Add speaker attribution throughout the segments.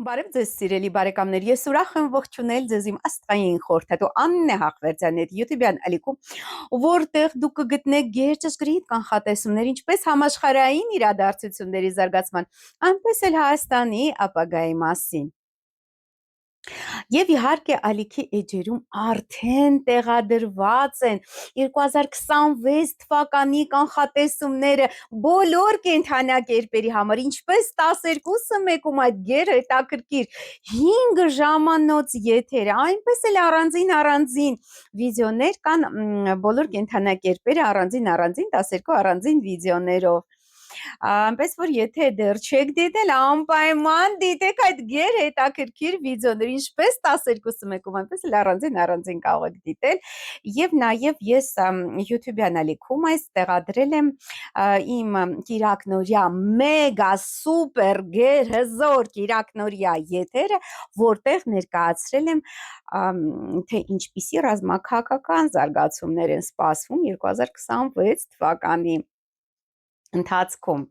Speaker 1: Բարև ձեզ սիրելի բարեկամներ, ես ուրախ եմ ողջունել ձեզ իմ աստղային խորհրդատու Աննե Հաղվերդյանների YouTube-յան ալիքում, որտեղ դուք կգտնեք գերճշգրիտ կանխատեսումներ ինչպես համաշխարհային իրադարձությունների զարգացման, այնպես էլ Հայաստանի ապագայի մասին։ Եվ իհարկե ալիքի էջերում արդեն տեղադրված են 2026 թվականի կանխատեսումները բոլոր կենդանակերպերի համար, ինչպես 12-ը մեկում այդ գերհետաքրքիր 5 ժամանոց եթերը, այնպես էլ առանձին վիդեոներ կան բոլոր կենդանակերպերը առանձին 12 առանձին վիդեոներով։ Այնպես որ եթե դեռ չեք դիտել, անպայման դիտեք այդ գերհետաքրքիր վիդեոները, ինչպես 12-ը մեկում, այնպես էլ առանձին կարող եք դիտել։ Եվ նաև ես YouTube-յան ալիքում այս տեղադրել եմ իմ կիրակնորյա մեգա սուպեր գերհզոր կիրակնորյա եթերը, որտեղ ներկայացրել եմ թե ինչպիսի ռազմաքաղաքական զարգացումներ են սպասվում 2026 թվականի ընթացքում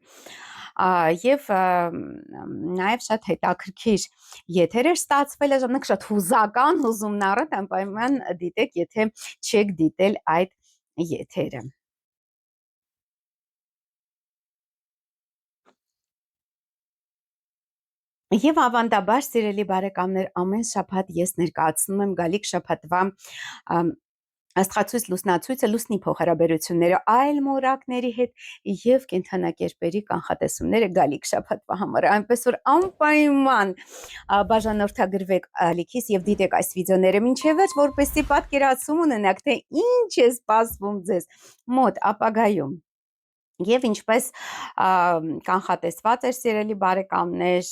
Speaker 1: եւ նաեւ շատ հետաքրքիր եթեր էր ստացվել, ժամանակ շատ հուզական, հուզումն առատ, անպայման դիտեք, եթե չեք դիտել այդ եթերը։ Եվ ավանդաբար, սիրելի բարեկամներ, ամեն շաբաթ ես ներկայացնում եմ գալիք շաբաթվա աստղացույց լուսնացույցը, լուսնի փոխհարաբերությունները այլ մորակների հետ եւ կենդանակերպերի կանխատեսումները գալիք շաբաթվա համար, այնպես որ անպայման բաժանորդագրվեք ալիքից եւ դիտեք այս վիդեոները մինչեւ վերջ, որպեսզի պատկերացում ունենաք, թե ինչ է սպասվում ձեզ մոտ ապագայում։ Եվ ինչպես կանխատեսված էր, սիրելի բարեկամներ,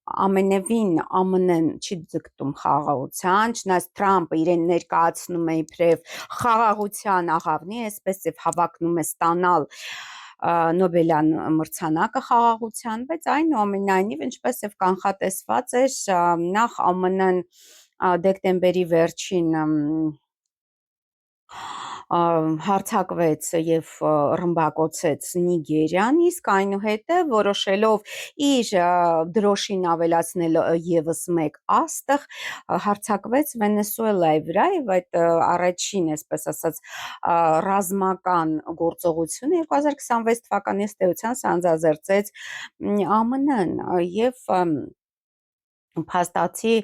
Speaker 1: ամենևին ԱՄՆ-ն չի ձգտում խաղաղության, չնայած Թրամփը իրեն ներկայացնում է իբրև խաղաղության աղավնի, այսպես եւ հավակնում է ստանալ Նոբելյան մրցանակը խաղաղության, բայց այնուամենայնիվ, ինչպես եւ կանխատեսված էր, նախ ԱՄՆ-ն դեկտեմբերի վերջին հարցակվեց եւ ռմբակոծեց Նիգերիան, իսկ այնուհետեւ որոշելով իր դրոշին ավելացնել եւս մեկ աստղ, հարցակվեց Վենեսուելայի վրա եւ այդ առաջին, այսպես ասած, ռազմական գործողությունը 2026 թվականի ըստ էության սանձազերծեց ԱՄՆ-ն եւ փաստացի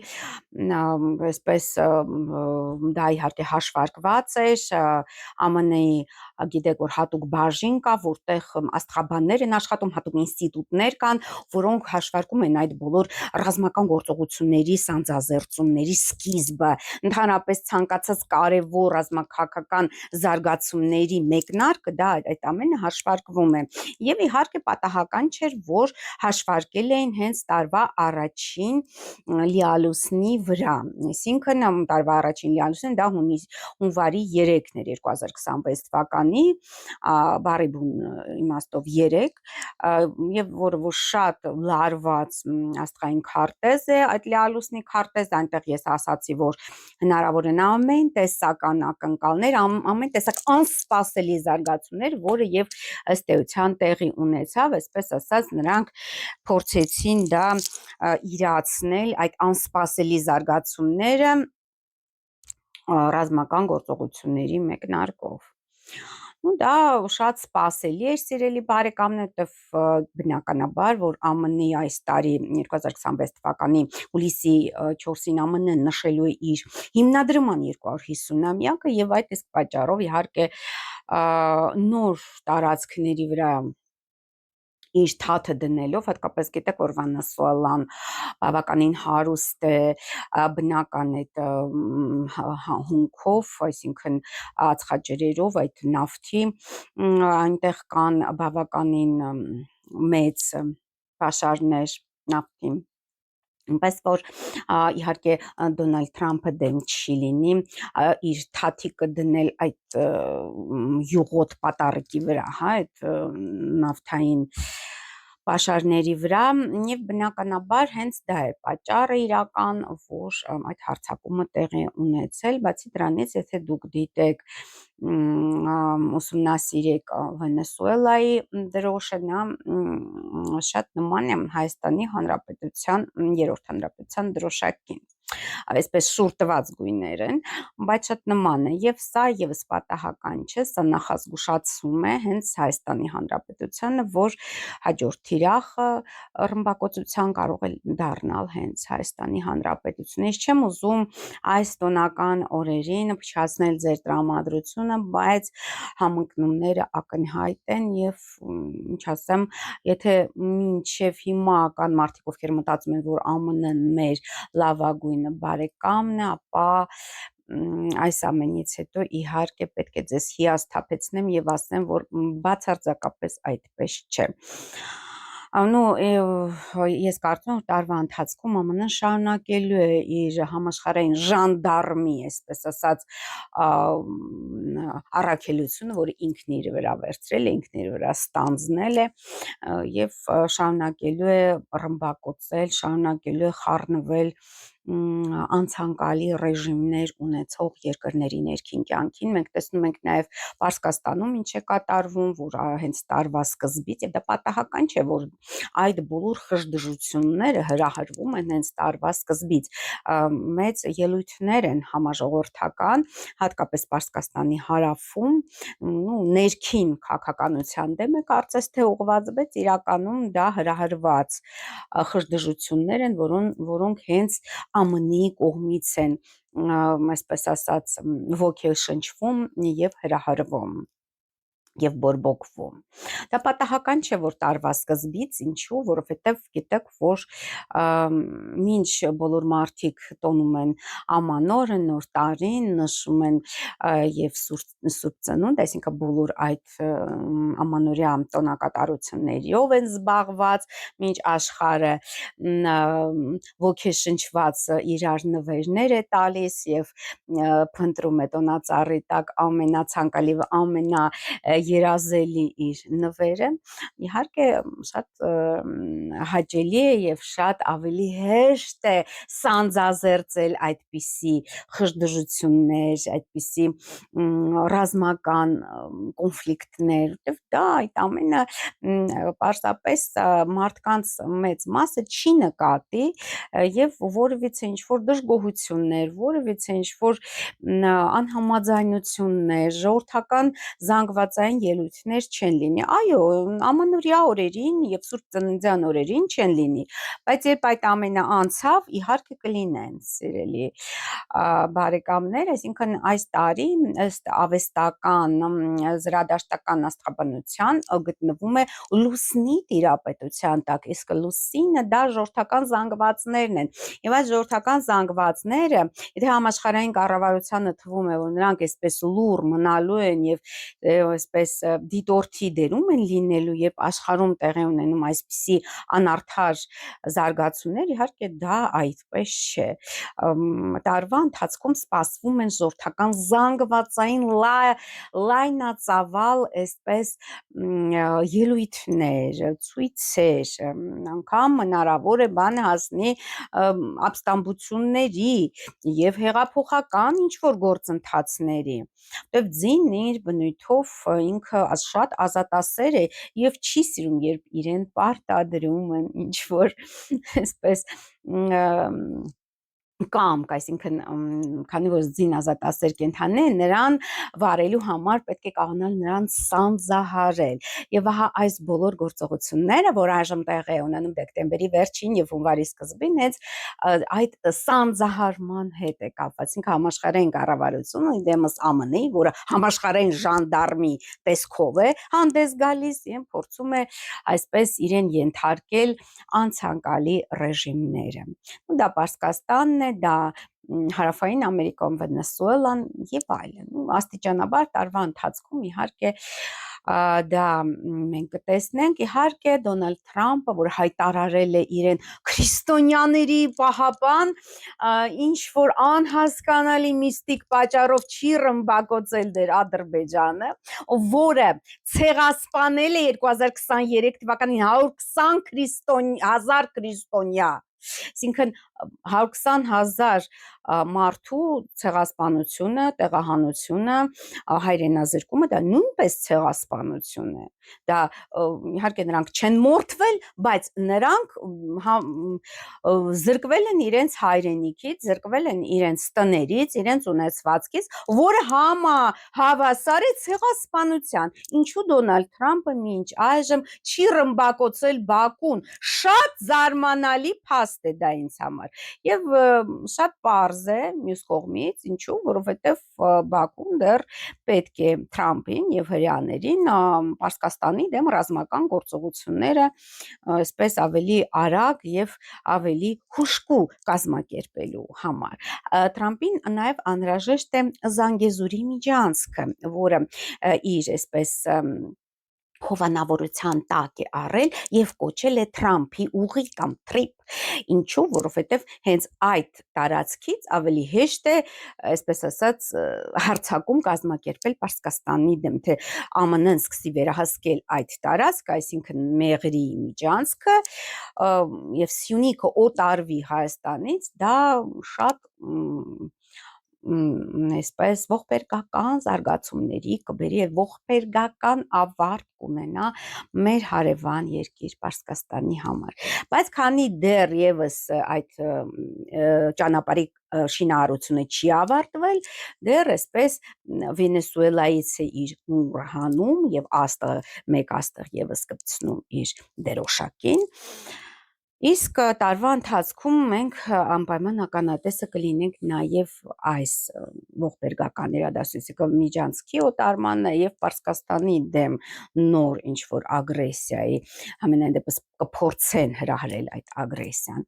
Speaker 1: այսպես դա իհարկե հաշվարկված էր ԱՄՆ-ի գիտեք որ հատուկ բաժին կա որտեղ աստղաբաններ են աշխատում հատուկ ինստիտուտներ կան որոնք հաշվարկում են այդ բոլոր ռազմական գործողությունների սանձազերծումների սկիզբը ընդհանրապես ցանկացած կարևոր ռազմաքաղաքական զարգացումների մեկնարկը դա այդ ամենը հաշվարկվում է եւ իհարկե պատահական չէր որ հաշվարկել էին հենց տարվա առաջին լիալուսնի վրա, այսինքն տարվա առաջին լիալուսին դա հունվարի 3-ն էր 2026 թվականի, բառի բուն իմաստով 3 եւ որ շատ լարված աստղային քարտեզ է այդ լիալուսնի քարտեզ, այնտեղ ես ասացի որ հնարավոր են ամեն տեսական ակնկալներ, ամեն տեսակ անսպասելի զարգացումներ, որը եւ ըստ էության տեղի ունեցավ, այսպես ասած նրանք փորձեցին դա իրացնել այդ անսպասելի զարգացումները ռազմական գործողությունների մեկնարկով։ Ну դա շատ սպասելի էր սիրելի բարեկամներ, որտեվ բնականաբար որ ԱՄՆ-ի այս տարի 2026 թվականի հուլիսի 4-ին ԱՄՆ-ն նշելու է իր հիմնադրման 250-ամյակը եւ այդ իսկ պատճառով իհարկե նոր տարածքների վրա իր թաթը դնելով, հատկապես գիտեք, որ Վենեսուելան բավականին հարուստ է բնական այդ հումքով, այսինքն ածխաջրերով, այդ նավթի, այնտեղ կան բավականին մեծ պաշարներ նավթի Բայց որ իհարկե Դոնալդ Թրամփը դեմ չի լինի իր թաթիկը դնել այդ յուղոտ պատարիկի վրա, հա, այդ նավթային պաշարների վրա եւ բնականաբար հենց դա է պատճառը իրական, որ այդ հարձակումը տեղի ունեցել, բացի դրանից, եթե դուք դիտեք ուսումնասիրեք Վենեսուելայի դրոշը, նա շատ նման է Հայաստանի Հանրապետության երրորդ հանրապետության դրոշակին, այսպես շուռ տված գույներ են, բայց շատ նման է եւ սա եւս պատահական չէ, սա նախազգուշացում է հենց Հայաստանի Հանրապետությանը, որ հաջորդ թիրախը ռմբակոծության կարող է դառնալ հենց Հայաստանի Հանրապետությունից։ Չեմ ուզում այս տոնական օրերին փչացնել ձեր տրամադրությունը, բայց համընկնումները ակնհայտ են եւ ինչ ասեմ, եթե մինչեւ հիմա կան մարդիկ, ովքեր մտածում են, որ ԱՄՆ-ն մեր լավագույն բարեկամն է, ապա այս ամենից հետո իհարկե պետք է ձեզ հիասթափեցնեմ եւ ասեմ, որ բացարձակապես այդպես չէ։ Ես կարծում եմ, տարվա ընթացքում ԱՄՆ-ն շարունակելու է իր համաշխարհային ժանդարմի, այսպես ասած, առաքելությունը, որը ինքն իր վրա վերցրել է, ինքն իր վրա ստանձնել է եւ շարունակելու է ռմբակոծել, շարունակելու է խառնվել անցանկալի ռեժիմներ ունեցող երկրների ներքին կյանքին։ Մենք տեսնում ենք նաև Պարսկաստանում ինչ է կատարվում, որ հենց տարվա սկզբից, եւ դա պատահական չէ, որ այդ բոլոր խժդժությունները հրահրվում են հենց տարվա սկզբից։ Մեծ ելույթներ են համաժողովրդական, հատկապես Պարսկաստանի հարավում, ներքին քաղաքականության դեմ է կարծես թե ուղղված, բայց իրականում դա հրահրված խժդժություններ են, որոնք հենց ԱՄՆ-ի կողմից են, այսպես ասած, ոգեշնչվում եւ հրահրվում եւ բորբոքվում։ Դա պատահական չէ, որ տարվա սկզբից, ինչու, որովհետեւ գիտեք, որ մինչ բոլոր մարդիկ տոնում են ամանորը, նոր տարին, նշում են եւ սուրբ ծնունդ, այսինքն բոլոր այդ ամանորյա տոնակատարություններով են զբաղված, մինչ աշխարհը ոգեշնչված իրար նվերներ է տալիս եւ փնտրում է տոնածառի տակ ամենացանկալի ամենաերազելի իր նվերը, իհարկե շատ հաճելի է եւ շատ ավելի հեշտ է սանձազերծել այդպիսի խժդժություններ, այդպիսի ռազմական կոնֆլիկտներ, եւ դա այդ ամենը պարզապես մարդկանց մեծ մասը չի նկատի եւ որևիցե ինչ-որ դժգոհություններ, որևիցե ինչ-որ անհամաձայնություններ, ժողովրդական զանգվածային ելույթներ չեն լինի։ Այո, ամանորյա օրերին եւ Սուրբ Ծննդյան օրերին չեն լինի, բայց երբ այդ ամենը անցավ, իհարկե կլինեն, սիրելի բարեկամներ, այսինքն այս տարի ըստ ավեստական զրադաշտական աստղաբանության գտնվում է լուսնի տիրապետության տակ, իսկ լուսինը դա ժողովրդական զանգվածներն են, եւ այս ժողովրդական զանգվածները, եթե համաշխարհային կառավարությանը թվում է, որ նրանք այսպես լուր մնալու են եւ այսպես դիտորդի դերում են լինելու, երբ աշխարհում տեղի ունենում այսպիսի անարդար զարգացումներ, իհարկե դա այդպես չէ։ Տարվա ընթացքում սպասվում են ժողովրդական զանգվածային լայնածավալ այսպես ելույթներ, ցույցեր, անգամ հնարավոր է բանը հասնի ապստամբությունների եւ հեղափոխական ինչ-որ գործընթացների, որտեւ ձինն իր բնույթով ինքը շատ ազատասեր է եւ չի սիրում, երբ իրեն պարտադրում են ինչ-որ այսպես կամք, այսինքն քանի որ ձին ազատասեր կենդանի է, նրան վարելու համար պետք է կարողանալ նրան սանձահարել, եւ ահա այս բոլոր գործողությունները, որ այժմ տեղի է ունենում դեկտեմբերի վերջին եւ հունվարի սկզբին, հենց այդ սանձահարման հետ է կապված, այսինքն համաշխարհային կառավարությունը դեմս ԱՄՆ-ի, որը համաշխարհային ժանդարմի տեսքով է հանդես գալիս եւ փորձում է այսպես իրեն ենթարկել անցանկալի ռեժիմները։ Դա Պարսկաստանն է, դա Հարավային Ամերիկան, Վենեսուելան եւ այլն։ Աստիճանաբար տարվա ընթացքում իհարկե դա մենք կտեսնենք իհարկե Դոնալդ Թրամփը, որ հայտարարել է իրեն քրիստոնյաների պահապան, ինչ որ անհասկանալի միստիկ պատճառով չի ռմբակոծել դեր Ադրբեջանը, որը ցեղասպանել է 2023 թվականին 120 հազար քրիստոնյա, այսինքն 120,000 մարդու ցեղասպանությունը, տեղահանությունը, հայրենազրկումը դա նույնպես ցեղասպանություն է, դա իհարկե նրանք չեն մորթվել, բայց նրանք զրկվել են իրենց հայրենիքից, զրկվել են իրենց տներից, իրենց ունեցվածքից, որը հավասար է ցեղասպանության, ինչու Դոնալդ Թրամփը մինչ այժմ չի ռմբակոծել Բաքուն, շատ զարմանալի փաստ է դա ինձ համար, եւ շատ պարզ է մյուս կողմից, ինչու, որովհետեւ Բաքուն դեռ պետք է Թրամփին եւ հրեաներին Պարսկաստանի դեմ ռազմական գործողությունները այսպես ավելի արագ եւ ավելի հուժկու կազմակերպելու համար։ Թրամփին նաեւ անհրաժեշտ է Զանգեզուրի միջանցքը, որը իր այսպես հովանավորության տակ է առել եւ կոչել է Թրամփի ուղի կամ trip, ինչու, որովհետեւ հենց այդ տարածքից ավելի հեշտ է, այսպես ասած, հարձակում կազմակերպել Պարսկաստանի դեմ, թե ԱՄՆ-ն սկսի վերահսկել այդ տարածքը, այսինքն Մեղրի միջանցքը եւ Սյունիքը օտարվի Հայաստանից, դա շատ այսպես ողբերգական զարգացումների կբերի եւ ողբերգական ավարտ կունենա մեր հարևան երկիր Պարսկաստանի համար, բայց քանի դեռ եւս այդ ճանապարհի շինարարությունը չի ավարտվել, դեռ այսպես Վենեսուելայից է իր ուրհանում եւ մեկ աստղ եւս կպցնում իր դերոշակին, իսկ տարվա ընթացքում մենք անպայման ականատեսը կլինենք նաև այս ողբերգական իրադարձությունների միջանցքի օտարմանը եւ Պարսկաստանի դեմ նոր ինչ որ ագրեսիայի, համենայն դեպս կփորձեն հրահրել այդ ագրեսիան։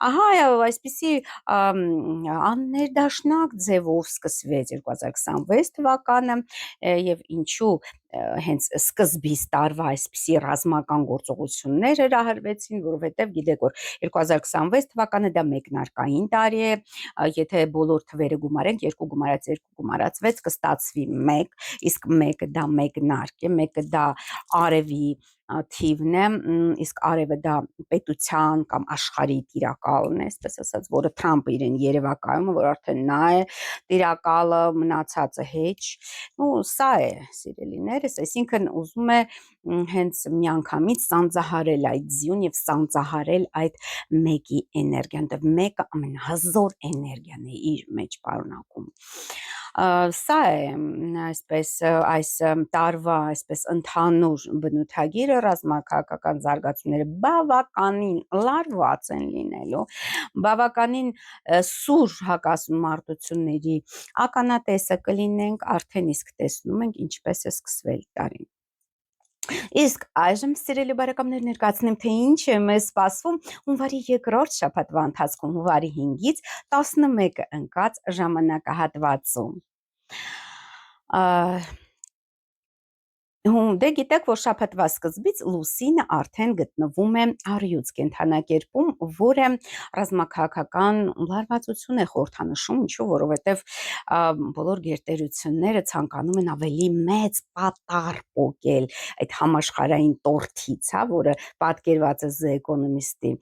Speaker 1: Ահա այսպիսի աններդաշնակ ձևով սկսվեց 2026 թվականը եւ ինչու հենց սկզբից տարվա այսպիսի ռազմական գործողություններ հրահրվեցին, որովհետև գիտեք որ 2026 թվականը դա մեկնարկային տարի է, եթե բոլոր թվերը գումարենք, 2 գումարած 2 գումարած 6 կստացվի 1, իսկ 1-ը դա մեկնարկ է, 1-ը դա արևի թիվն է, իսկ արևը դա պետության կամ աշխարհի տիրակալն է, այսպես ասած, որը Թրամփը իրեն երևակայում է, որ արդեն նա է տիրակալը, մնացածը հեչ, սա է սիրելիներս, այսինքն ուզում է հենց միանգամից սանձահարել այդ ձյուն եւ սանձահարել այդ մեկի էներգիան, դեռ մեկը ամենահզոր էներգիան է իր մեջ պարունակում։ Սա է այսպես այս տարվա այսպես ընդհանուր բնութագիրը, ռազմաքաղաքական զարգացումները բավականին լարված են լինելու, բավականին սուր հակասմարտությունների ականատեսը կլինենք, արդեն իսկ տեսնում ենք ինչպես է սկսվել տարին։ Իսկ այժմ սիրելի բարեկամներ ներկայացնեմ թե ինչ է մեզ սպասվում հունվարի երկրորդ շաբաթվա ընթացքում հունվարի 5-ից 11-ը ընկած ժամանակահատվածում։ Դե գիտեք, որ շաբաթվա սկզբից լուսինը արդեն գտնվում է առյուծ կենդանակերպում, որը ռազմաքաղաքական լարվածություն է խորհրդանշում, ինչու, որովհետև բոլոր գերտերությունները ցանկանում են ավելի մեծ պատառ պոկել այդ համաշխարհային տորթից, որը պատկերված է The Economist-ի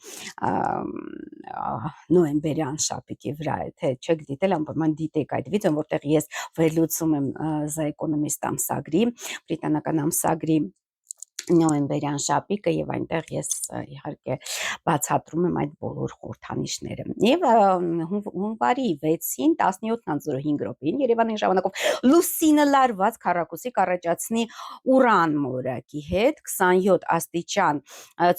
Speaker 1: նոյեմբերյան շաբաթի վրա, թե չեք դիտել, անպայման դիտեք այդ վիդեոն, որտեղ ես վերլուծում եմ The Economist ամսագրի, բրիտանական ամսագրի նոյեմբերյան շաբաթը եւ այնտեղ ես իհարկե բացատրում եմ այդ բոլոր խորհրդանիշները։ Եվ հունվարի 6-ին 17:05 րոպեին Երևանի ժամանակով լուսինը լարված քառակուսի կառաջացնի Ուրան մոլորակի հետ, 27 աստիճան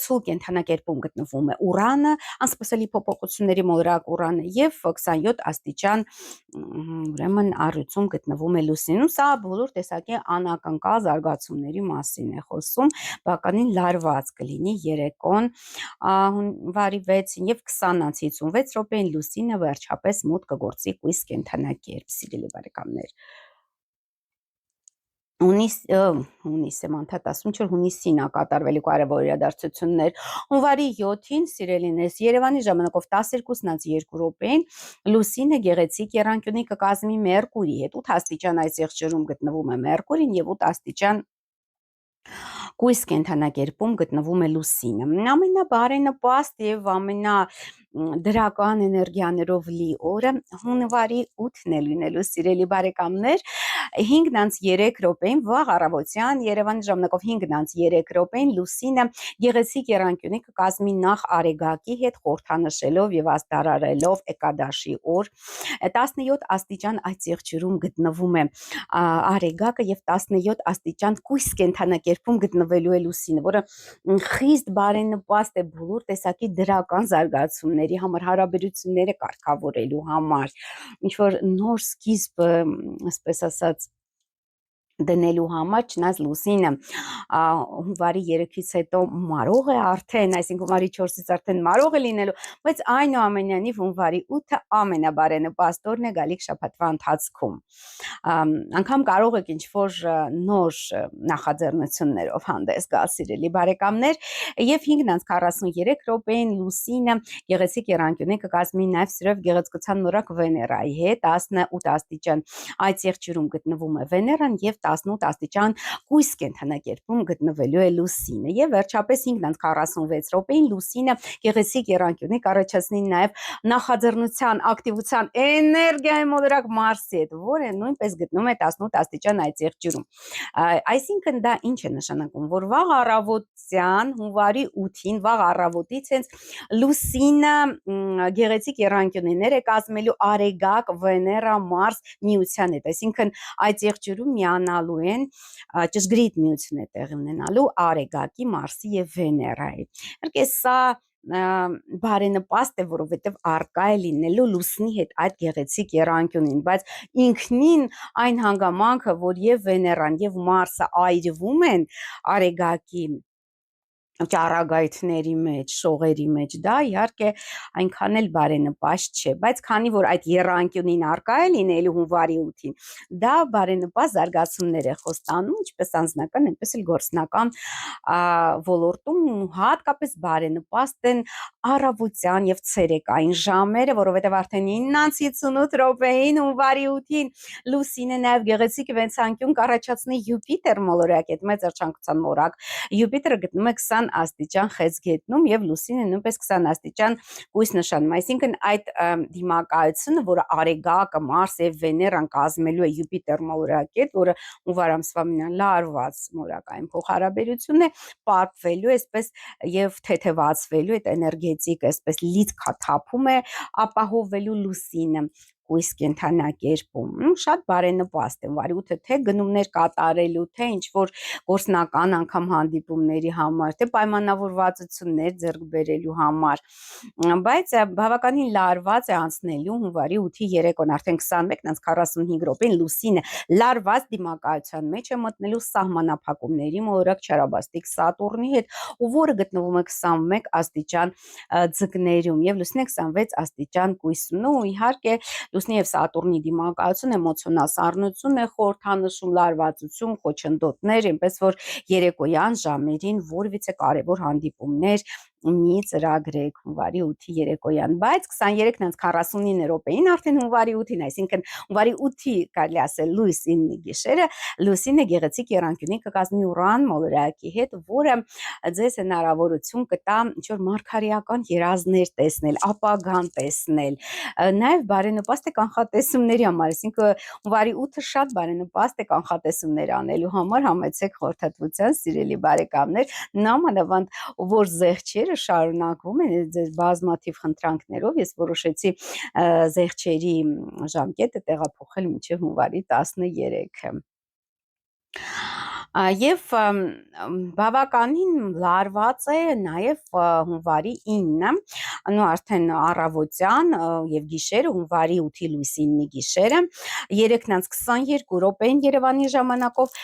Speaker 1: ցուրտ կենդանակերպում գտնվում է Ուրանը, անսպասելի փոփոխությունների մոլորակ Ուրանը եւ 27 աստիճան ուրեմն առյուծում գտնվում է լուսինը, սա բոլոր տեսակի անակնկալ զարգացումների մասին է խոսում, բավականին լարված կլինի երեկոն հունվարի 6-ին եւ 20:56 րոպեին լուսինը վերջապես մոտ կգործի կույս կենդանակերպ, սիրելի բարեկամներ։ հունիս եմ անդադասում, չէ, հունիսին է կատարվելու կարևոր իրադարձություններ։ Հունվարի 7-ին, սիրելիներս, Երևանի ժամանակով 12:02 լուսինը գեղեցիկ եռանկյունի կկազմի Մերկուրի հետ, 8 աստիճան այս եղջերում գտնվում է Մերկուրին եւ 8 աստիճան կույս կենդանակերպում գտնվում է լուսինը։ Ամենաբարենպաստ եւ ամենադրական էներգիաներով լի օրը հունվարի 8-ն է լինելու, սիրելի բարեկամներ, 5:03 վաղ առավոտյան Երևանի ժամանակով 5:03 լուսինը գեղեցիկ եռանկյունի կկազմի նախ Արեգակի հետ, խորհրդանշելով եւ աստարարելով Էկադաշի օր, 17 աստիճան այս եղջերում գտնվում է Արեգակը եւ 17 աստիճան կույս կենդանակերպում գտնվելու է լուսինը, որը խիստ բարենպաստ է բոլոր տեսակի դրական զարգացումների համար, հարաբերությունները կարգավորելու համար, ինչ որ նոր սկիզբ, այսպես ասած, դնելու համար, չնայած լուսինը հունվարի 3-ից հետո մարող է արդեն, այսինքն հունվարի 4-ից արդեն մարող է լինելու, բայց այնուամենայնիվ հունվարի 8-ը ամենաբարենպաստ օրն է գալիք շաբաթվա ընթացքում։ Անգամ կարող եք ինչ-որ նոր նախաձեռնություններով հանդես գալ, սիրելի բարեկամներ, եւ 5:43 լուսինը գեղեցիկ եռանկյունի կկազմի նաեւ սրով գեղեցկության նորակ Վեներայի հետ, 18 աստիճան այս եղջերում գտնվում է Վեներան եւ 18 աստիճան կույս կենդանակերպում գտնվելու է լուսինը, եւ վերջապես 5:46 լուսինը գեղեցիկ եռանկյունի կառաջացնի նաեւ նախաձեռնության, ակտիվության, էներգիայի մոլորակ Մարսի հետ, որը նույնպես գտնվում է 18 աստիճան այս եղջերում։ Այսինքն դա ինչ է նշանակում, որ վաղ առավոտյան հունվարի 8-ին վաղ առավոտից հենց լուսինը գեղեցիկ եռանկյուններ է կազմելու Արեգակ, Վեներա, Մարս միության հետ, այսինքն այդ եղջերում միանալու են, ճշգրիտ միություն է տեղի ունենալու Արեգակի, Մարսի եւ Վեներայի։ Իհարկե սա բարենպաստ է, որովհետև արկա է լինելու լուսնի հետ այդ գեղեցիկ եռանկյունին, բայց ինքնին այն հանգամանքը, որ եւ Վեներան եւ Մարսը այրվում են Արեգակի ճառագայթների մեջ, շողերի մեջ, դա իհարկե այնքան էլ բարենպաստ չէ, բայց քանի որ այդ եռանկյունին արկա է լինելու հունվարի 8-ին, դա բարենպաստ զարգացումներ է խոստանում, ինչպես անձնական, այնպես էլ գործնական ոլորտում, հատկապես բարենպաստ են առավոտյան եւ ցերեկային ժամերը, որովհետեւ արդեն 9:58 հունվարի 8-ին լուսինը նաեւ գեղեցիկ վեցանկյուն կառաջացնի Յուպիտեր մոլորակի հետ, մեծ երջանկության մորակ Յուպիտերը գտնվում է 20 աստիճան խեցգետնում եւ լուսինը նույնպես 20 աստիճան կույս նշանում, այսինքն այդ դիմակայությունը, որը Արեգակը, Մարսը եւ Վեներան կազմելու է Յուպիտեր մոլորակի հետ, որը հունվար ամսվա լարված մոլորակային փոխհարաբերությունն է, պարփվելու այսպես եւ թեթեվացվելու այդ էներգետիկ այսպես լիցքաթափում է ապահովելու լուսինը կույս կենդանակերպում, շատ բարենպաստ է հունվարի 8-ը, թե գնումներ կատարելու, թե ինչ-որ գործնական անգամ հանդիպումների համար, թե պայմանավորվածություններ ձեռք բերելու համար, բայց բավականին լարված է անցնելու հունվարի 8-ի երեկոն, արդեն 21:45 լուսինը լարված դիմակայության մեջ է մտնելու սահմանափակումների մոլորակ չարաբաստիկ Սատուրնի հետ, որը գտնվում է 21 աստիճան ձկներում եւ լուսինը 26 աստիճան կույսում։ Ու իհարկե լուսնի եւ Սատուրնի դիմակայություն էմոցիոնալ սառնություն է խորհրդանշում, լարվածություն, խոչընդոտներ, այնպես որ երեկոյան ժամերին որևիցե կարևոր հանդիպումներ մի ծրագրեք հունվարի 8-ի երեկոյան, բայց 23:49 արդեն հունվարի 8-ին, այսինքն հունվարի 8-ի կարելի ասել լույս 9-ի գիշերը լուսինը գեղեցիկ եռանկյունի կկազմի Ուրան մոլորակի հետ, որը ձեզ հնարավորություն կտա ինչ-որ մարգարեական երազներ տեսնել, ապագան տեսնել, նաև բարենպաստ է կանխատեսումների համար, այսինքն հունվարի 8-ը շատ բարենպաստ է կանխատեսումներ անելու համար, համեցեք խորհրդատվության, սիրելի բարեկամներ, նամանավանդ որ զեղչերը շարունակվում են ձեր բազմաթիվ խնդրանքներով, ես որոշեցի զեղչերի ժամկետը տեղափոխել մինչև հունվարի 13-ը։ Եվ բավականին լարված է նաև հունվարի 9-ը, նո արդեն առավոտյան եւ գիշերը հունվարի 8-ի լույսի 9-ի գիշերը 3:22 րոպեին Երևանի ժամանակով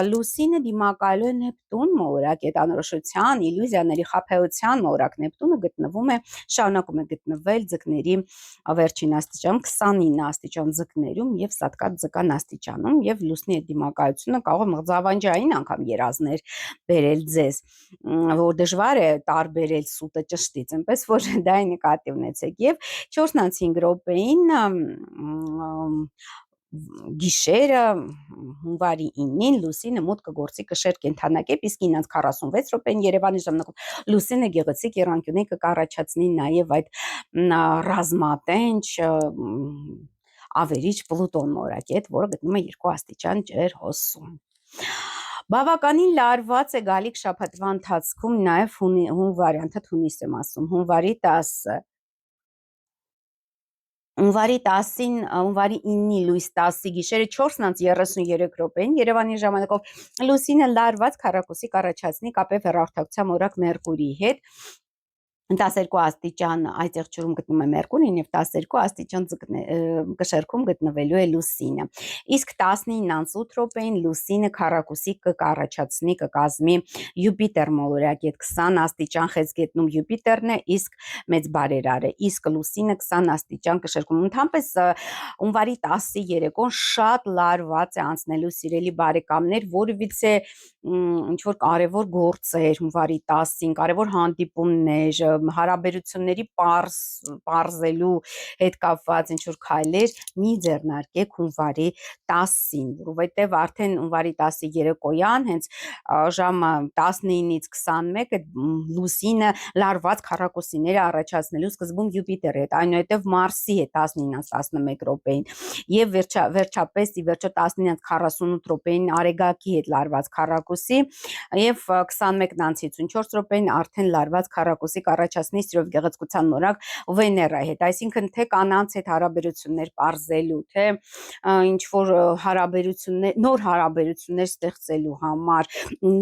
Speaker 1: լուսինը դիմակայելու է Նեպտուն մորակ ետնորոշության, իլյուզիաների խաբեության մորակ Նեպտունը գտնվում է, շարունակում է գտնվել ձկների վերջին աստիճան 29 աստիճան ձկներում եւ սատկած ձկան աստիճանում եւ լուսնի դիմակայությունը կարող է մղձավանջային անգամ երազներ բերել ձեզ, որ դժվար է տարբերել սուտը ճշտից, այնպես որ դա նկատի ունեցեք եւ 4:05 րոպեին գիշերը հունվարի 9-ին լուսինը մոտ կգործի կշեր կենթանակեպ, իսկ 9:46 րոպեին Երևանի ժամանակով լուսինը գեղեցիկ եռանկյունի կառաջացնի նաև այդ ռազմատենչ ավերիչ Պլուտոն մորակետ, որը գտնվում է 2 աստիճան ջերհոսում։ Բավականին լարված է գալիք շաբաթվա ընթացքում նաև հունվարի, անդադ հունիս եմ ասում, հունվարի 10-ը։ Հունվարի 10-ին, հունվարի 9-ի լույս 10-ի գիշերը 4:33 րոպեին Երևանի ժամանակով լուսինը լարված քառակուսի կառաջացնի կապև հեռախոսակցության մորակ Մերկուրիի հետ 12 աստիճան այդ եղջյուրում գտնվում է Մերկուրին եւ 12 աստիճան կշերքում գտնվելու է լուսինը։ Իսկ 19:08 րոպեին լուսինը քառակուսի կառաջացնի կկազմի Յուպիտեր մոլորակետ 20 աստիճան խեցգետնում Յուպիտերն է, իսկ մեծ բարերար է, իսկ լուսինը 20 աստիճան կշերքում։ Ընդհանրապես հունվարի 10-ի երեկոն շատ լարված է անցնելու սիրելի բարեկամներ, որովհետեւ ինչ որ կարևոր գործեր հունվարի 10-ին, կարևոր հանդիպումներ, հարաբերությունների պարզելու հետ կապված ինչ որ քայլեր մի ձեռնարկեք հունվարի 10-ին, որովհետև արդեն հունվարի 10-ի երեկոյան հենց ժամը 19-ից 21-ը լուսինը լարված քառակուսիները առաջացնելու սկզբում Յուպիտեր հետ, այնուհետև Մարսի հետ 19-ից 11 րոպեին եւ վերջապես ի վերջո 19-ից 48 րոպեին Արեգակի հետ լարված քառակուսի եւ 21-ից 54 րոպեին արդեն լարված քառակուսի կառաջացնի սիրով գեղեցկության նորակ Վեներայի հետ, այսինքն թե կանանց հետ հարաբերություններ պարզելու, թե ինչ որ հարաբերություններ, նոր հարաբերություններ ստեղծելու համար,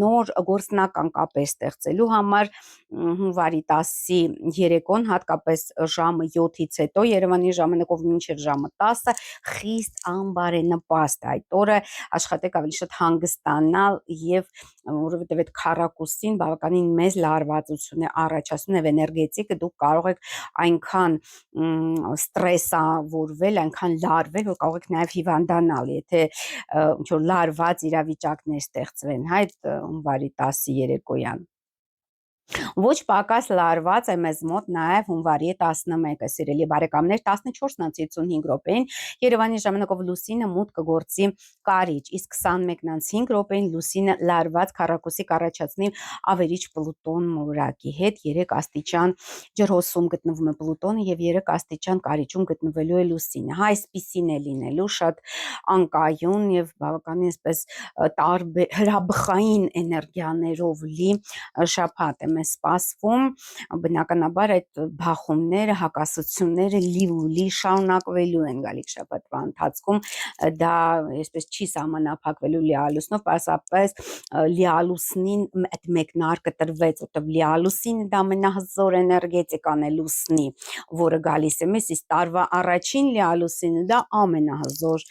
Speaker 1: նոր գործնական կապեր ստեղծելու համար հունվարի 10-ի երեկոն, հատկապես ժամը 7-ից հետո Երևանի ժամանակով մինչև ժամը 10-ը խիստ անբարենպաստ այդ օրը աշխատեք ավելի շատ հանգստանալ եւ որովհետեւ այդ քառակուսին բավականին մեծ լարվածություն է առաջացնում եւ էներգետիկը դուք կարող եք այնքան ստրեսավորվել, այնքան լարվել, որ կարող եք նաեւ հիվանդանալ, եթե ինչ որ լարված իրավիճակներ ստեղծվեն, այդ հունվարի 10-ի երեկոյան։ Ոչ պակաս լարված է մեզ մոտ նաև հունվարի 11-ը, սիրելի բարեկամներ, 14:55 րոպեին Երևանի ժամանակով լուսինը մուտք կգործի Կարիճ, իսկ 21:05 րոպեին լուսինը լարված քառակուսի կառաջացնի ավերիչ Պլուտոն մորակի հետ 3 աստիճան ջրհոսում գտնվում է Պլուտոնը եւ 3 աստիճան Կարիճում գտնվելու է լուսինը։ Հա այսպիսին է լինելու շատ անկայուն եւ բավականին այսպես տարբեր հրաբխային էներգիաներով լի շաբաթ է մեզ սպասվում, բնականաբար այդ բախումները, հակասությունները լի շարունակվելու են գալիք շաբաթվա ընթացքում, դա այսպես չի սահմանափակվելու լիալուսնով, պարզապես լիալուսնին այդ մեկնարկը տրվեց, որտեղ լիալուսինը դա ամենահզոր էներգետիկան է լուսնի, որը գալիս է մեզ, իսկ տարվա առաջին լիալուսինը դա ամենահզոր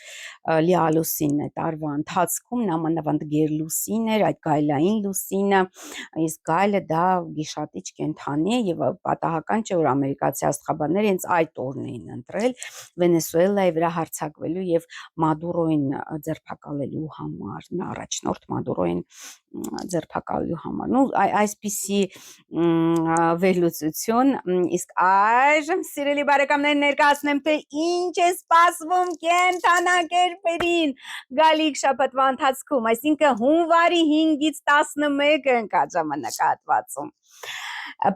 Speaker 1: լիալուսինն է տարվա ընթացքում, նամանավանդ գերլուսին էր, այդ գայլային լուսինը, իսկ գայլը դա գիշատիչ կենդանի է եւ պատահական չէ որ ամերիկացի աստղաբանները հենց այդ օրն էին ընտրել Վենեսուելայի վրա հարձակվելու եւ Մադուրոին ձերբակալելու համար, առաջնորդ Մադուրոին ձերբակալելու համար։ Ну այսպիսի վերլուծություն, իսկ այժմ սիրելի բարեկամներ ներկայացնեմ թե ինչ է սպասվում կենդանակերպերին գալիք շաբաթվա ընթացքում, այսինքն հունվարի 5-ից 11 ընկած ժամանակահատվածում։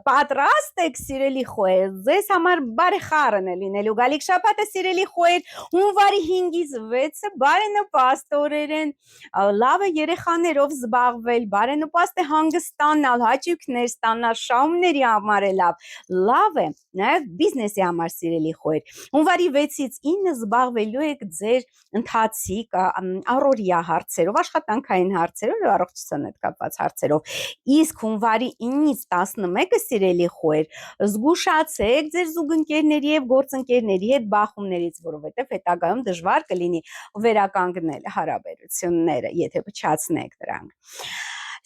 Speaker 1: պատրաստ եք սիրելի խոհեր, ձեզ համար բարեխառն է լինելու գալիք շաբաթը սիրելի խոհեր, հունվարի 5-ից 6-ը բարենպաստ օրեր են, լավ է երեխաներով զբաղվել, բարենպաստ է հանգստանալ, հաճույքներ ստանալ, շահումների համար է լավ է, նաև բիզնեսի համար սիրելի խոհեր, հունվարի 6-ից 9-ը զբաղվելու եք ձեր ընթացիկ առօրյա հարցերով, աշխատանքային հարցերով, առողջության հետ կապված հարցերով, իսկ հունվարի 9-ից 11-ը սիրելի խոհեր, զգուշացեք ձեր զուգընկերների եւ գործընկերների հետ բախումներից, որովհետեւ հետագայում դժվար կլինի վերականգնել հարաբերությունները, եթե փչացնեք դրանք։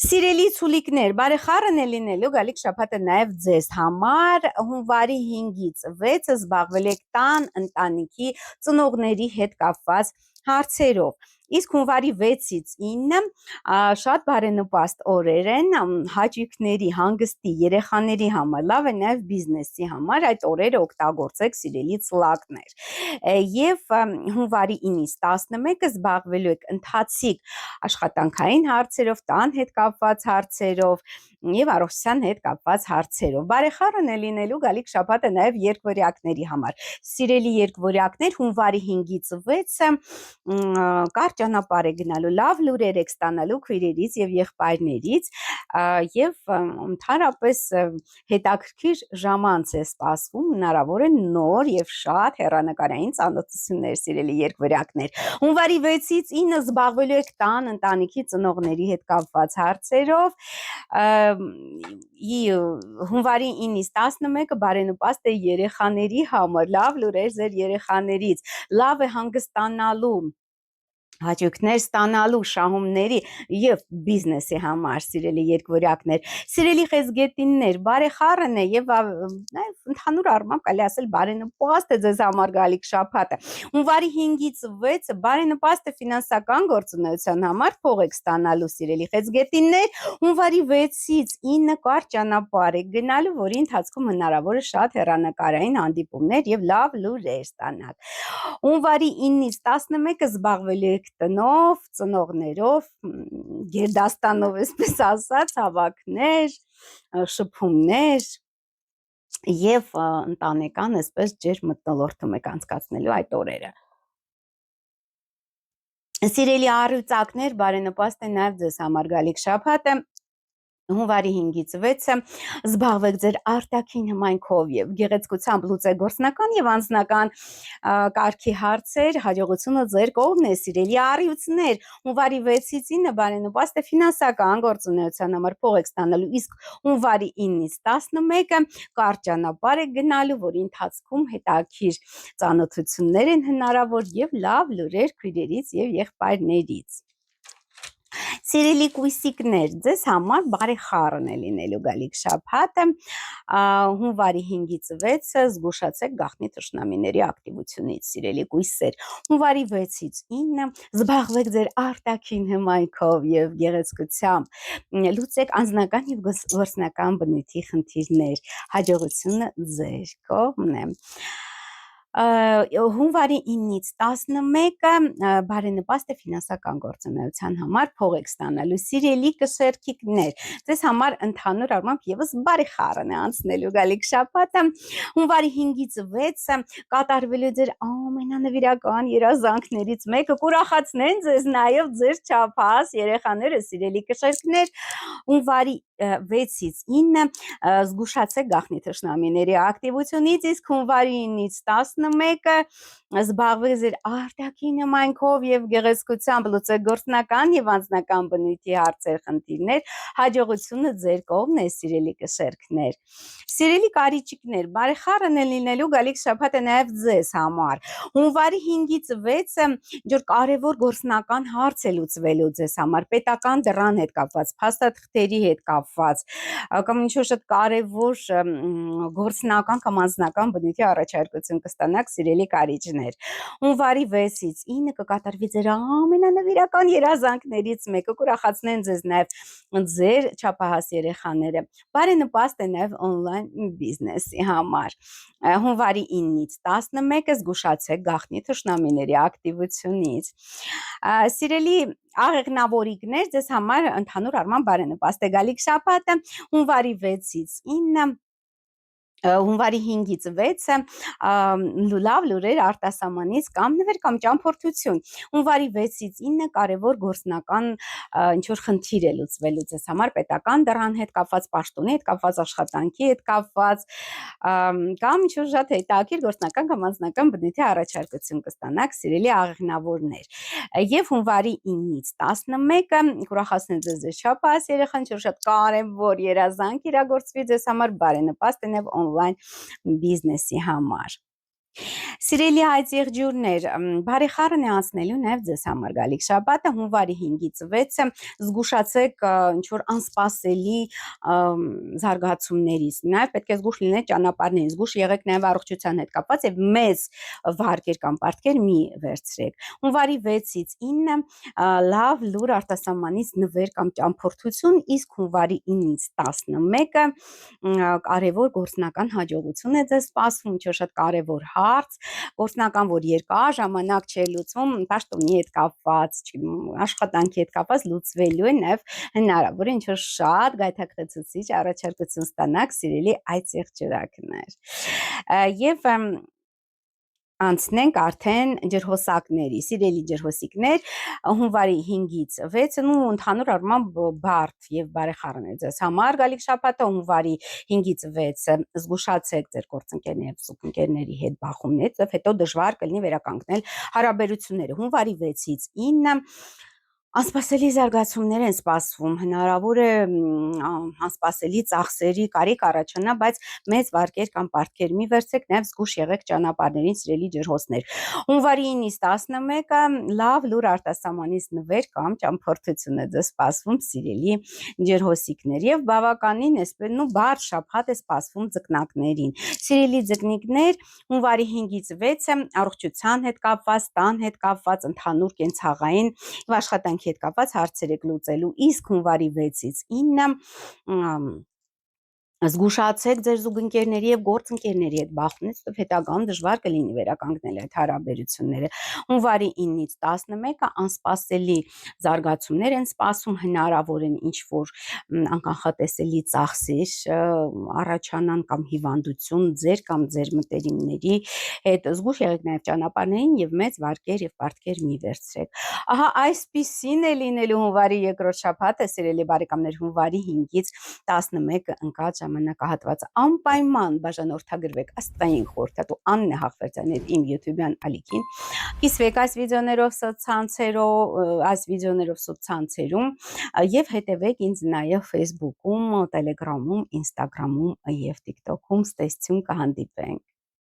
Speaker 1: Սիրելի ցուլիկներ, բարեխառն է լինելու գալիք շաբաթը նաև ձեզ համար, հունվարի 5-ից 6-ը զբաղվել եք տան, ընտանիքի, ծնողների հետ կապված հարցերով, իսկ հունվարի 6-ից 9-ը շատ բարենպաստ օրեր են հաճույքների, հանգստի, երեխաների համար, լավ է նաև բիզնեսի համար, այդ օրերը օգտագործեք սիրելի ծլակներ, եւ հունվարի 9-ից 11-ը զբաղվելու եք ընթացիկ աշխատանքային հարցերով, տան հետ կապված հարցերով եւ առողջության հետ կապված հարցերով։ Բարեխառն է լինելու գալիք շաբաթը նաև երկվորյակների համար։ Սիրելի երկվորյակներ, հունվարի 5-ից 6-ը կարճ ճանապարհ է գնալու, լավ լուրեր եք ստանալու քույրերից եւ եղբայրներից եւ ընդհանրապես հետաքրքիր ժամանց է սպասվում, հնարավոր է նոր եւ շատ հեռանկարային ծանոթություններ սիրելի երկվորյակներ։ Հունվարի 6-ից 9-ը զբաղվելու եք տան, ընտանիքի, ծնողների հետ կապված հարցերով, հունվարի 9-ից 11-ը բարենպաստ է երեխաների համար, լավ լուրեր ձեր երեխաներից, լավ է հանգստանալու, հաճույքներ ստանալու, շահումների եւ բիզնեսի համար սիրելի երկվորյակներ, սիրելի խեցգետիններ, բարեխառն է եւ ընդհանուր առմամբ կարելի ասել բարենպաստ է ձեզ համար գալիք շաբաթը։ Հունվարի 5-ից 6-ը բարենպաստ է ֆինանսական գործունեության համար, փող եք ստանալու սիրելի խեցգետիններ, հունվարի 6-ից 9-ը կարճ ճանապարհ եք գնալու, որի ընթացքում հնարավոր է շատ հեռանկարային հանդիպումներ եւ լավ լուրեր ստանալ։ Հունվարի 9-ից 11-ը զբաղվելու եք տնով, ծնողներով, գերդաստանով, այսպես ասած, հավաքներ, շփումներ եւ ընտանեկան, այսպես ջերմ մթնոլորտում եք անցկացնելու այդ օրերը։ Սիրելի առյուծակներ, բարենպաստ է նաև ձեզ համար գալիք շաբաթը, հունվարի 5-ից 6-ը զբաղվեք ձեր արտաքին հմայքով եւ գեղեցկությամբ լուծեք գործնական եւ անձնական կարգի հարցեր, հաջողությունը ձեր կողմն է սիրելի առյուծներ, հունվարի 6-ից 9-ը բարենպաստ է ֆինանսական գործունեության համար, փող եք ստանալու, իսկ հունվարի 9-ից 11-ը կարճ ճանապարհ եք գնալու, որի ընթացքում հետաքրքիր ծանոթություններ են հնարավոր եւ լավ լուրեր քույրերից եւ եղբայրներից։ Սիրելի կույսիկներ, ձեզ համար բարեխառն է լինելու գալիք շաբաթը, հունվարի 5-ից 6-ը զգուշացեք գաղտնի թշնամիների ակտիվությունից, սիրելի կույսեր, հունվարի 6-ից 9-ը զբաղվեք ձեր արտաքին հմայքով եւ գեղեցկությամբ, լուծեք անձնական եւ գործնական բնույթի խնդիրներ, հաջողությունը ձեր կողմն է։ Հունվարի 9-ից 11-ը բարենպաստ է ֆինանսական գործունեության համար, փող եք ստանալու սիրելի կշերքիկներ, ձեզ համար ընդհանուր առմամբ եւս բարեխառն է անցնելու գալիք շաբաթը, հունվարի 5-ից 6-ը կատարվելու ձեր ամենանվիրական երազանքներից մեկը, կուրախացնեն ձեզ նաեւ ձեր չափած երեխաները սիրելի կշերքներ, հունվարի 6-ից 9-ը զգուշացեք գաղտնի թշնամիների ակտիվությունից, իսկ հունվարի 9-ից 11-ը զբաղվեք ձեր արտաքին հմայքով եւ գեղեցկությամբ, լուծեք գործնական եւ անձնական բնույթի հարցեր, խնդիրներ, հաջողությունը ձեր կողմն է սիրելի կշերքներ։ Սիրելի կարիճիկներ, բարեխառն է լինելու գալիք շաբաթը նաեւ ձեզ համար։ Հունվարի 5-ից 6-ը ինչ-որ կարևոր գործնական հարց է լուծվելու ձեզ համար, պետական դրան հետ կապված, փաստաթղթերի հետ կապված, կամ ինչ-որ շատ կարևոր գործնական կամ անձնական բնույթի առաջարկություն կստանա կստանաք սիրելի կարիճներ։ Հունվարի 6-ից 9 կկատարվի ձեր ամենանվիրական երազանքներից մեկը, կուրախացնեն ձեզ նաև ձեր չափահաս երեխաները։ Բարենպաստ է նաև on-line բիզնեսի համար։ Հունվարի 9-ից 11-ը զգուշացեք գաղտնի թշնամիների ակտիվությունից։ Սիրելի աղեղնավորիկներ, ձեզ համար ընդհանուր առմամբ բարենպաստ է գալիք շաբաթը, հունվարի 6-ից 9, հունվարի 5-ից 6-ը լավ լուրեր արտասահմանից կամ նվեր կամ ճամփորդություն։ Հունվարի 6-ից 9 կարևոր գործնական ինչ-որ խնդիր է լուծվելու ձեզ համար, պետական դռան հետ կապված, պաշտոնի հետ կապված, աշխատանքի հետ կապված, կամ ինչ-որ շատ հետաքրքիր գործնական կամ անձնական բնույթի առաջարկություն կստանաք սիրելի աղեղնավորներ։ Եվ հունվարի 9-ից 11-ը կուրախացնեն ձեզ չափահաս երեխան, ինչ-որ շատ կարևոր երազանք իրագործվի ձեզ համար, բարենպաստ է նաև on-line բիզնեսի համար։ Սիրելի հայց եղջյուրներ, բարեխառն է անցնելու նաև ձեզ համար գալիք շաբաթը, հունվարի 5-ից 6-ը զգուշացեք ինչ-որ անսպասելի զարգացումներից, նաև պետք է զգուշ լինեք ճանապարհներին, զգուշ եղեք նաև առողջության հետ կապված եւ մեծ վարկեր կամ պարտքեր մի վերցրեք։ Հունվարի 6-ից 9-ը լավ լուր արտասահմանից նվեր կամ ճամփորդություն, իսկ հունվարի 9-ից 11-ը կարևոր գործնական հաջողություն է ձեզ սպասվում, ինչ-որ շատ կարևոր հարց, գործնական, որ երկար ժամանակ չէ լուծվում, պաշտոնի հետ կապված, աշխատանքի հետ կապված լուծվելու է, նաև հնարավոր է ինչ-որ շատ գայթակղեցուցիչ առաջարկություն ստանաք սիրելի այդ եղջյուրակներ։ Եվ անցնենք արդեն ջրհոսակների, սիրելի ջրհոսիկներ, հունվարի 5-ից 6-ը ընդհանուր առմամբ բարդ եւ բարեխառն է ձեզ համար գալիք շաբաթը, հունվարի 5-ից 6-ը զգուշացեք ձեր գործընկերների եւ սուպընկերների հետ բախումներից, եւ հետո դժվար կլինի վերականգնել հարաբերությունները։ Հունվարի 6-ից 9-ը անսպասելի զարգացումներ են սպասվում, հնարավոր է անսպասելի ծախսերի կարիք առաջանա, բայց մեծ վարկեր կամ պարտքեր մի վերցրեք, նաև զգուշ եղեք ճանապարհներին սիրելի ջրհոսներ։ Հունվարի 9-ից 11-ը լավ լուր արտասահմանից նվեր կամ ճամփորդություն է ձեզ սպասվում սիրելի ջրհոսիկներ եւ բավականին բարդ շաբաթ է սպասվում ձկնակներին։ Սիրելի ձկնիկներ, հունվարի 5-ից 6-ը առողջության հետ կապված, տան հետ կապված, ընդհանուր կենցաղային եւ աշխատանքի հետ կապված հարցեր եք լուծելու, իսկ հունվարի 6-ից 9-ը զգուշացեք ձեր զուգընկերների եւ գործընկերների հետ բախումից, ով հետագայում դժվար կլինի վերականգնել այդ հարաբերությունները։ Հունվարի 9-ից 11-ը անսպասելի զարգացումներ են սպասվում, հնարավոր են ինչ-որ անկանխատեսելի ծախսեր առաջանան կամ հիվանդություն ձեր կամ ձեր մտերիմների հետ, զգուշ եղեք նաեւ ճանապարհներին եւ մեծ վարկեր եւ պարտքեր մի վերցրեք։ Ահա այսպիսին է լինելու հունվարի երկրորդ շաբաթը, սիրելի բարեկամներ, հունվարի 5-ից 11-ը ընկած ժամանակահատվածը անպայման բաժանորդագրվեք աստղային խորհրդատու Աննե Հաղվերդյանի իմ YouTube-յան ալիքին, կիսվեք այս վիդեոներով սոցցանցերում եւ հետեւեք ինձ նաեւ Facebook-ում, Telegram-ում, Instagram-ում եւ TikTok-ում, ստեսություն կհանդիպենք։